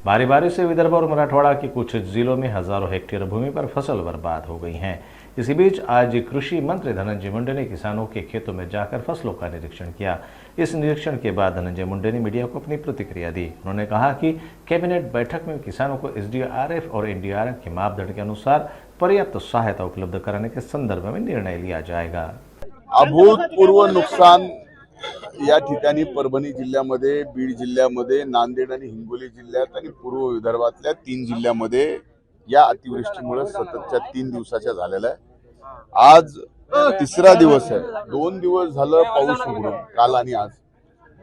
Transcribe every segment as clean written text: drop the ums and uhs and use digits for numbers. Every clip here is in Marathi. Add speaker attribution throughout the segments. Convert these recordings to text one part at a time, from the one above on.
Speaker 1: भारी बारिश से विदर्भ और मराठवाड़ा के कुछ जिलों में हजारों हेक्टेयर भूमि पर फसल बर्बाद हो गई हैं। इसी बीच आज कृषि मंत्री धनंजय मुंडे ने किसानों के खेतों में जाकर फसलों का निरीक्षण किया। इस निरीक्षण के बाद धनंजय मुंडे ने मीडिया को अपनी प्रतिक्रिया दी। उन्होंने कहा कि कैबिनेट बैठक में किसानों को एसडीआरएफ और एनडीआरएफ के मापदंड के अनुसार पर्याप्त सहायता उपलब्ध कराने के संदर्भ में निर्णय लिया जाएगा।
Speaker 2: अभूतपूर्व नुकसान या ठिकाणी परभणी जिल्ह्यामध्ये, बीड जिल्ह्यामध्ये, नांदेड आणि हिंगोली जिल्ह्यात आणि पूर्व विदर्भातल्या 3 जिल्ह्यामध्ये या अतिवृष्टीमुळे सततच्या 3 दिवसाच्या झालेला आहे। आज तिसरा दिवस आहे। 2 दिवस झालं पाऊस उघडून, काल आणि आज,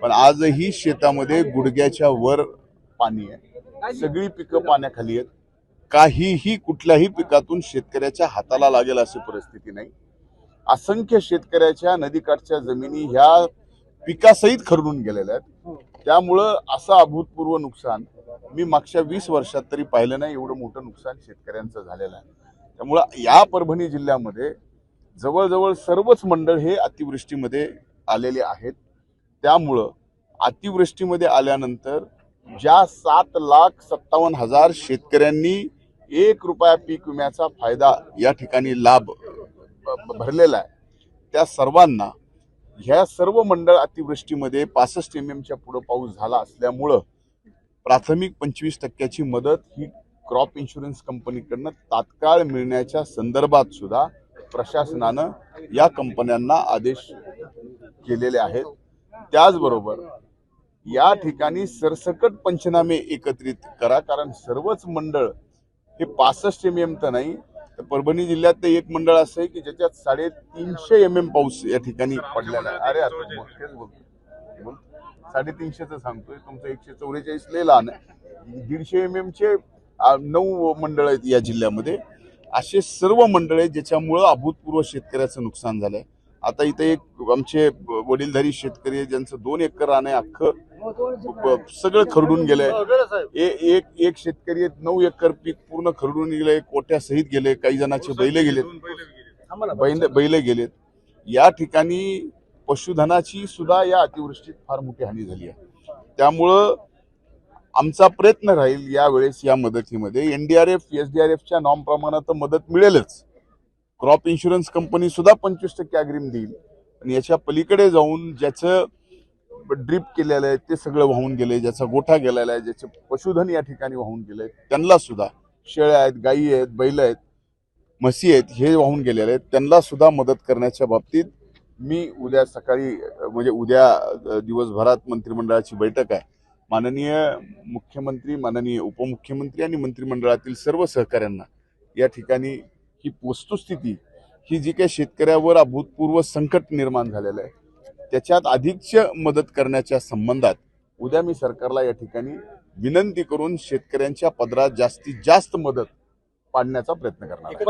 Speaker 2: पण आजही शेतामध्ये गुडघ्याच्या वर पाणी आहे। सगळी पिकं पाण्याखाली आहेत। काहीही कुठल्याही पिकातून शेतकऱ्याच्या हाताला लागेल अशी परिस्थिती नाही। असंख्य शेतकऱ्याच्या नदीकाठच्या जमिनी ह्या पिकासहित खरडून गेलेल्या आहेत। त्यामुळं असं अभूतपूर्व नुकसान मी मागच्या 20 वर्षात तरी पाहिलं नाही। एवढं मोठं नुकसान शेतकऱ्यांचं झालेलं आहे। त्यामुळं या परभणी जिल्ह्यामध्ये जवळजवळ सर्वच मंडळ हे अतिवृष्टीमध्ये आलेले आहेत। त्यामुळं अतिवृष्टीमध्ये आल्यानंतर ज्या 7,57,000 शेतकऱ्यांनी 1 रुपया पीक विम्याचा फायदा या ठिकाणी लाभ भरलेला आहे, त्या सर्वांना ह्या सर्व मंडळ अतिवृष्टीमध्ये 65 mm पुढे पाऊस झाला असल्यामुळं प्राथमिक 25% मदत ही क्रॉप इन्शुरन्स कंपनीकडनं तात्काळ मिळण्याच्या संदर्भात सुद्धा प्रशासनानं या कंपन्यांना आदेश केलेले आहेत। त्याचबरोबर या ठिकाणी सरसकट पंचनामे एकत्रित करा, कारण सर्वच मंडळ हे 65 mm तर नाही, परभणी जिल्ह्यात एक मंडळ असं आहे की ज्याच्यात 350 mm पाऊस या ठिकाणी पडलेला आहे। अरे 350चं सांगतोय, तुमचं 144 लय लहान आहे। 150 mm चे 9 मंडळ आहेत या जिल्ह्यामध्ये। असे सर्व मंडळ आहेत ज्याच्यामुळे अभूतपूर्व शेतकऱ्याचं नुकसान झालंय। आता इथे एक आमचे वडीलधारी शेतकरी ज्यांचं 2 एकर रान आहे, अख्खं सगळं खरडून गेलंय। एक शेतकरी 9 एकर पीक पूर्ण खरडून गेले, कोट्या सहित गेले, काही जणांचे बैल गेलेत। या ठिकाणी पशुधनाची सुद्धा या अतिवृष्टीत फार मोठी हानी झाली आहे। त्यामुळं आमचा प्रयत्न राहील यावेळेस या मदतीमध्ये एनडीआरएफ एसडीआरएफच्या नॉर्म प्रमाणात मदत मिळेलच। क्रॉप इन्शुरन्स कंपनी सुद्धा 25% अग्रिम देईल आणि याच्या पलीकडे जाऊन ज्याचं ड्रिप केलेलं आहे ते सगळं वाहून गेले, ज्याचा गोठा गेलेला आहे, ज्याचे पशुधन या ठिकाणी वाहून गेले, त्यांना सुद्धा शेळ्या आहेत, गायी आहेत, बैल आहेत, म्हशी आहेत, हे वाहून गेलेले आहेत, त्यांना सुद्धा मदत करण्याच्या बाबतीत मी उद्या सकाळी म्हणजे उद्या दिवसभरात मंत्रिमंडळाची बैठक आहे। माननीय मुख्यमंत्री, माननीय उपमुख्यमंत्री आणि मंत्रिमंडळातील सर्व सहकाऱ्यांना या ठिकाणी ही वस्तुस्थिती, ही जी काही शेतकऱ्यावर अभूतपूर्व संकट निर्माण झालेलं आहे त्याच्यात अधिकची मदत करण्याच्या संबंधात उद्या मी सरकारला या ठिकाणी विनंती करून शेतकऱ्यांच्या पदरात जास्तीत जास्त मदत पाडण्याचा प्रयत्न करणार आहे।